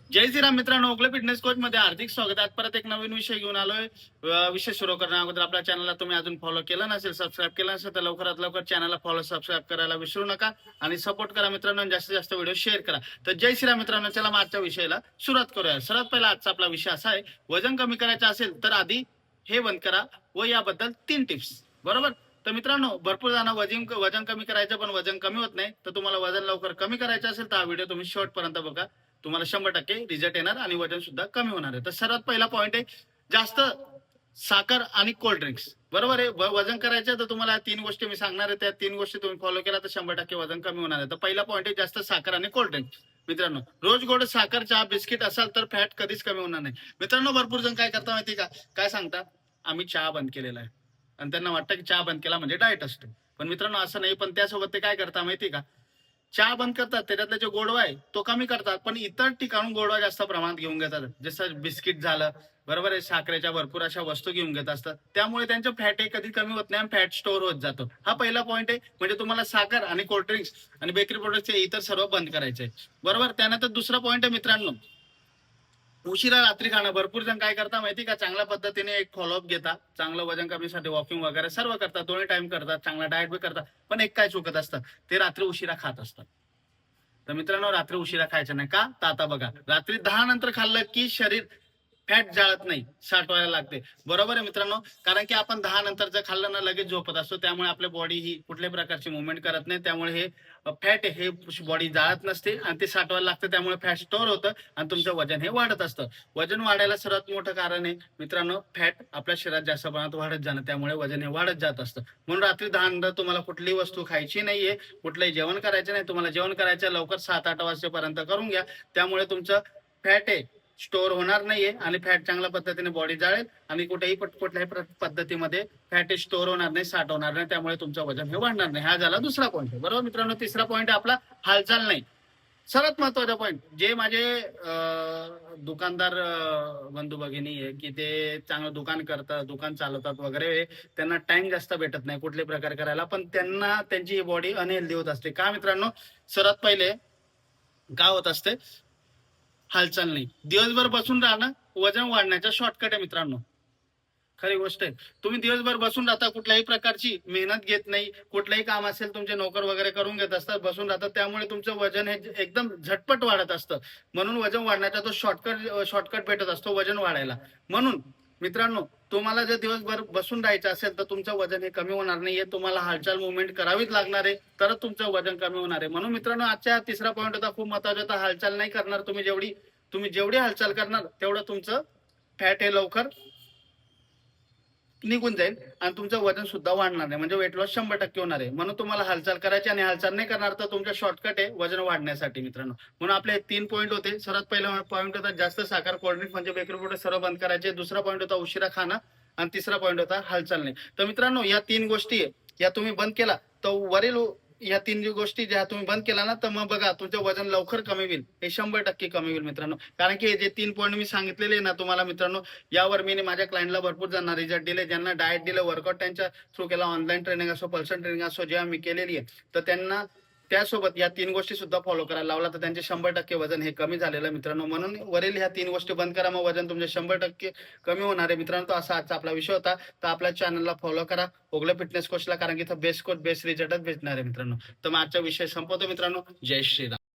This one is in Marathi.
जय श्रीराम मित्रांनो, ओगले फिटनेस कोच मध्ये हार्दिक स्वागत आहे. आज परत एक नवीन विषय घेऊन आलोय. विषय सुरू करण्या अगोदर आपल्या चॅनलला तुम्ही अजून फॉलो केला नसेल, सबस्क्राईब केला नसेल तर लवकरात लवकर चॅनलला फॉलो सबस्क्राईब करायला विसरू नका आणि सपोर्ट करा मित्रांनो. जास्तीत जास्त व्हिडिओ शेअर करा. तर जय श्रीराम मित्रांनो, चला आजच्या विषयाला सुरुवात करूया. सर्वात पहिला आजचा आपला विषय असा आहे, वजन कमी करायचं असेल तर आधी हे बंद करा व याबद्दल 3 टिप्स. बरोबर. तर मित्रांनो, भरपूर जण वजन कमी करायचं पण वजन कमी होत नाही. तर तुम्हाला वजन लवकर कमी करायचं असेल तर हा व्हिडिओ तुम्ही शेवटपर्यंत बघा. तुम्हाला 100% रिझल्ट येणार आणि वजन सुद्धा कमी होणार आहे. तर सर्वात पहिला पॉईंट आहे, जास्त साखर आणि कोल्ड ड्रिंक्स. बरोबर आहे. वजन करायचं तर तुम्हाला 3 गोष्टी मी सांगणार आहे. त्या 3 गोष्टी तुम्ही फॉलो केला तर 100% वजन कमी होणार आहे. तर पहिला पॉईंट आहे, जास्त साखर आणि कोल्ड ड्रिंक. मित्रांनो, रोज गोड साखर, चहा, बिस्किट असाल तर फॅट कधीच कमी होणार नाही. मित्रांनो, भरपूर जण काय करता माहिती का, काय सांगता, आम्ही चहा बंद केलेला आहे आणि त्यांना वाटतं की चहा बंद केला म्हणजे डाएट असतो. पण मित्रांनो असं नाही. पण त्यासोबत ते काय करता माहिती का, चहा बंद करतात, त्याच्यातला जो गोडवा आहे तो कमी करतात, पण इतर ठिकाणून गोडवा जास्त प्रमाणात घेऊन घेतात. जसं बिस्किट झालं, बरोबर आहे, साखरेच्या भरपूर अशा वस्तू घेऊन घेत असतात. त्यामुळे त्यांचं फॅट हे कधी कमी होत नाही आणि फॅट स्टोअर होत जातो. हा पहिला पॉईंट आहे. म्हणजे तुम्हाला साखर आणि कोल्ड्रिंक्स आणि बेकरी प्रोडक्ट्स इतर सर्व बंद करायचे आहे. बरोबर. त्यानंतर दुसरा पॉईंट आहे मित्रांनो, उशिरा रात्री खाणं. भरपूर जण काय करता माहिती का, चांगल्या पद्धतीने एक फॉलोअप घेता, चांगलं वजन कमीसाठी वॉकिंग वगैरे सर्व करतात, दोन्ही टाइम करतात, चांगला डाएट बी करतात, पण एक काय चुकत असतं, ते रात्री उशिरा खात असतात. तर मित्रांनो, रात्री उशिरा खायचं नाही का, तर आता बघा, रात्री 10 नंतर खाल्लं की शरीर फॅट जाळत नाही, साठवायला लागते. बरोबर आहे मित्रांनो. कारण की आपण 10 नंतर जर खाल्लं ना लगेच झोपत असतो, त्यामुळे आपल्या बॉडी ही कुठल्याही प्रकारची मुवमेंट करत नाही. त्यामुळे हे फॅट हे बॉडी जाळत नसते आणि ते साठवायला लागतं. त्यामुळे फॅट स्टोअर होतं आणि तुमचं वजन हे वाढत असतं. वजन वाढायला सर्वात मोठं कारण आहे मित्रांनो, फॅट आपल्या शरीरात जास्त प्रमाणात वाढत जाणं. त्यामुळे वजन हे वाढत जात असतं. म्हणून रात्री 10 नंतर तुम्हाला कुठलीही वस्तू खायची नाहीये, कुठलंही जेवण करायचं नाही. तुम्हाला जेवण करायचं लवकर 7-8 वाजेपर्यंत करून घ्या. त्यामुळे तुमचं फॅट आहे स्टोअर होणार नाहीये आणि फॅट चांगल्या पद्धतीने बॉडी जाळेल आणि कुठल्याही पद्धतीमध्ये फॅट स्टोअर होणार नाही, साठवणार नाही. त्यामुळे तुमचं वजन हे वाढणार नाही. हा झाला दुसरा पॉईंट. बरोबर मित्रांनो. तिसरा पॉईंट आपला हालचाल नाही. सर्वात महत्वाचा पॉईंट, जे माझे दुकानदार बंधू भगिनी आहे की ते चांगलं दुकान करतात, दुकान चालवतात वगैरे, त्यांना टाइम जास्त भेटत नाही कुठले प्रकार करायला, पण त्यांना त्यांची बॉडी अनहेल्दी होत असते. का मित्रांनो, सर्वात पहिले काय होत असते, हालचाल नाही. दिवसभर बसून राहणं वजन वाढण्याचा शॉर्टकट आहे मित्रांनो. खरी गोष्ट आहे. तुम्ही दिवसभर बसून राहता, कुठल्याही प्रकारची मेहनत घेत नाही, कुठलंही काम असेल तुमचे नोकर वगैरे करून घेत असतात, बसून राहतात. त्यामुळे तुमचं वजन हे एकदम झटपट वाढत असतं. म्हणून वजन वाढण्याचा तो शॉर्टकट भेटत असतो वजन वाढायला. म्हणून मित्रांनो, तुम्हाला जर दिवसभर बसून राहायचं असेल तर तुमचं वजन हे कमी होणार नाहीये. तुम्हाला हालचाल मुवमेंट करावीच लागणार आहे, तरच तुमचं वजन कमी होणार आहे. म्हणून मित्रांनो, आजच्या तिसरा पॉईंट होता खूप महत्वाचा होता, हालचाल नाही करणार. तुम्ही जेवढी हालचाल करणार तेवढं तुमचं फॅट हे लवकर निघून जाईल आणि तुमचं वजन सुद्धा वाढणार नाही. म्हणजे वेट लॉस 100% होणार आहे. म्हणून तुम्हाला हालचाल करायची आणि हालचाल नाही करणार तर तुमच्या शॉर्टकट आहे वजन वाढण्यासाठी मित्रांनो. म्हणून आपले 3 पॉईंट होते. सर्वात पहिला पॉईंट होता, जास्त साखर, कोल्ड्रिंक म्हणजे बेकरी प्रोडक्ट सर्व बंद करायचे. दुसरा पॉईंट होता, उशिरा खाणं आणि तिसरा पॉईंट होता, हालचाल नाही. तर मित्रांनो, या 3 गोष्टी या तुम्ही बंद केला तर वरील या 3 गोष्टी ज्या तुम्ही बंद केला ना, तर मग बघा तुमचं वजन लवकर कमी होईल. हे 100% कमी होईल मित्रांनो. कारण की हे जे 3 पॉईंट मी सांगितलेले ना तुम्हाला मित्रांनो, यावर मी माझ्या क्लायंटला भरपूर जणांना रिझल्ट दिले. ज्यांना डाएट दिलं, वर्कआउट त्यांच्या थ्रू केला, ऑनलाईन ट्रेनिंग असो, पर्सनल ट्रेनिंग असो, जेव्हा मी केलेली आहे, तर त्यांना त्यासोबत या 3 गोष्टी सुद्धा फॉलो करायला लावला तर त्यांचे 100% वजन हे कमी झालेलं मित्रांनो. म्हणून वरील ह्या 3 गोष्टी बंद करा, मग वजन तुमचे 100% कमी होणार आहे मित्रांनो. तो असा आजचा आपला विषय होता. तर आपल्या चॅनलला फॉलो करा, ओगले फिटनेस कोचला, कारण की इथं बेस्ट कोच बेस्ट रिझल्टच भेटणार आहे मित्रांनो. तर मग आजचा विषय संपवतो मित्रांनो. जय श्रीराम.